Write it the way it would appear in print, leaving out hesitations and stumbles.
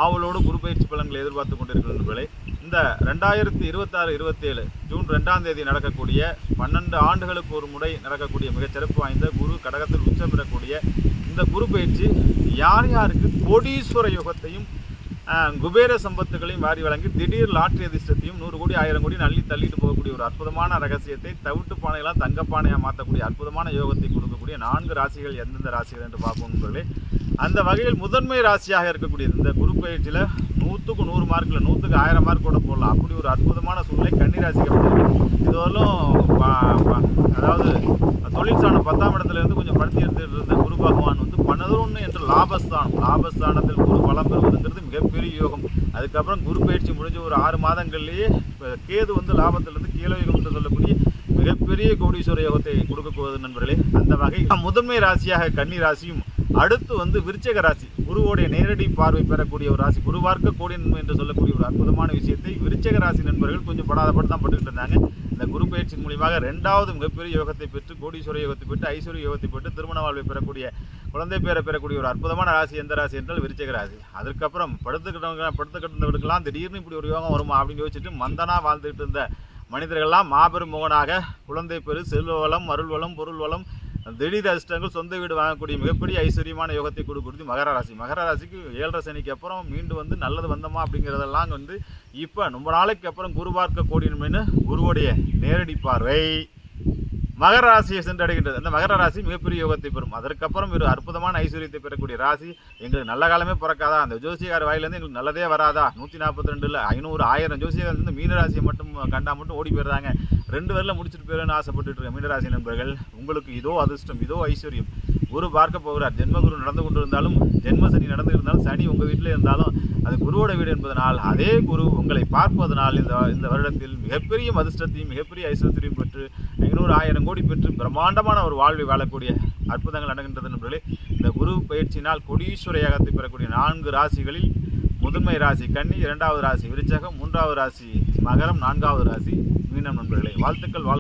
ஆவலோடு குரு பயிற்சி பலன்களை எதிர்பார்த்து கொண்டிருக்கிற நண்பர்களே, இந்த 2026-27 ஜூன் 2ஆம் தேதி நடக்கக்கூடிய 12 ஆண்டுகளுக்கு ஒரு முறை நடக்கக்கூடிய மிகச்சிறப்பு வாய்ந்த குரு கடகத்தில் உச்சம் பெறக்கூடிய இந்த குரு பயிற்சி யார் யாருக்கு கோடீஸ்வர யோகத்தையும் குபேர சம்பத்துகளையும் வாரி வழங்கி திடீர் லாட்ரி அதிர்ஷ்டத்தையும் 100 கோடி 1000 கோடி அள்ளி தள்ளிட்டு போகக்கூடிய ஒரு அற்புதமான ரகசியத்தை தவிட்டு பானையெல்லாம் தங்கப்பானையாக மாற்றக்கூடிய அற்புதமான யோகத்தை கொடுக்கக்கூடிய 4 ராசிகள் எந்தெந்த ராசிகள் என்று பார்ப்போம் நண்பர்களே. அந்த வகையில் முதன்மை ராசியாக இருக்கக்கூடியது இந்த குரு பயிற்சியில் 100க்கு 100 மார்க்கில் 100க்கு 1000 மார்க் கூட போடலாம். அப்படி ஒரு அற்புதமான சூழ்நிலை கன்னி ராசிக்கு இதுவரையிலும் அதாவது தொழில் ஸ்தானம் 10ஆம் இடத்துலேருந்து கொஞ்சம் படுத்தி எடுத்துகிட்டு இருந்த குரு பகவான் 11 என்ற லாபஸ்தானத்தில் குரு பலம் பெறுவதுங்கிறது மிகப்பெரிய யோகம். அதுக்கப்புறம் குரு பயிற்சி முடிஞ்ச ஒரு 6 மாதங்கள்லேயே கேது லாபத்திலிருந்து கீழயோகம் என்று சொல்லக்கூடிய மிகப்பெரிய கோடீஸ்வர யோகத்தை கொடுக்கக்கூடாது நண்பர்களே. அந்த வகை முதன்மை ராசியாக கன்னி ராசியும் அடுத்து விருச்சிக ராசி குருவோடைய நேரடி பார்வை பெறக்கூடிய ஒரு ராசி. குருவார்க்க கோடி நன்மை என்று சொல்லக்கூடிய ஒரு அற்புதமான விஷயத்தை விருச்சிக ராசி நண்பர்கள் கொஞ்சம் படாதப்பட்டு தான் பட்டுக்கிட்டு இருந்தாங்க. இந்த குரு பயிற்சியின் மூலியமாக 2வது மிகப்பெரிய யோகத்தை பெற்று கோடீஸ்வர யோகத்தை பெற்று ஐஸ்வர்ய யோகத்தை பெற்று திருமண வாழ்வை பெறக்கூடிய குழந்தை பேரை பெறக்கூடிய ஒரு அற்புதமான ராசி எந்த ராசி என்றால் விருச்சிக ராசி. அதுக்கப்புறம் படுத்துக்கிட்டவர்களுக்கெல்லாம் திடீர்னு இப்படி ஒரு யோகம் வருமா அப்படின்னு யோசிச்சுட்டு மந்தனா வாழ்ந்துகிட்டு இருந்த மனிதர்கள்லாம் மாபெரும் மகனாக குழந்தை பெரு செல்வ வளம் அருள் வளம் பொருள் வளம் திடீர் அதிர்ஷ்டங்கள் சொந்த வீடு வாங்கக்கூடிய மிகப்பெரிய ஐஸ்வர்யமான யோகத்தை கொடுக்குறது மகர ராசி. மகர ராசிக்கு 7.5 சனிக்கு அப்புறம் மீண்டும் நல்லது வந்தோமா அப்படிங்கிறதெல்லாம் இப்போ ரொம்ப நாளைக்கு அப்புறம் குரு பார்க்க கோடி நன்மைன்னு குருவோடைய நேரடி பார்வை மகர ராசியை சென்றடைகின்றது. அந்த மகர ராசி மிகப்பெரிய யோகத்தை பெறும். அதற்கப்புறம் ஒரு அற்புதமான ஐஸ்வர்யத்தை பெறக்கூடிய ராசி. எங்களுக்கு நல்ல காலமே பிறக்காதா, அந்த ஜோசியக்கார வாயிலேருந்து எங்களுக்கு நல்லதே வராதா, 142 500 1000 ஜோசியக்கார மீன ராசியை மட்டும் கண்டா மட்டும் ஓடி போயிடுறாங்க, 2 பேரில் முடிச்சுட்டு போயிடுன்னு ஆசைப்பட்டு இருக்க மீனராசி நண்பர்கள், உங்களுக்கு இதோ அதிர்ஷ்டம் இதோ ஐஸ்வர்யம். குரு பார்க்க போகிறார். ஜென்மகுரு நடந்து கொண்டு இருந்தாலும் ஜென்ம சனி நடந்து இருந்தாலும் சனி உங்கள் வீட்டில் இருந்தாலும் அது குருவோட வீடு என்பதனால் அதே குரு உங்களை பார்ப்பதனால் இந்த வருடத்தில் மிகப்பெரிய அதிர்ஷ்டத்தையும் மிகப்பெரிய ஐஸ்வர்யத்தையும் பெற்று 500 1000 கோடி பெற்று பிரம்மாண்டமான ஒரு வாழ்வை வாழக்கூடிய அற்புதங்கள் நடக்கின்றது நண்பர்களே. இந்த குரு பயிற்சியினால் கோடீஸ்வர யோகத்தை பெறக்கூடிய 4 ராசிகளில் முதன்மை ராசி கன்னி, 2வது ராசி விருச்சகம், 3வது ராசி மகரம், 4வது ராசி மீனம் நண்பர்களே. வாழ்த்துக்கள்.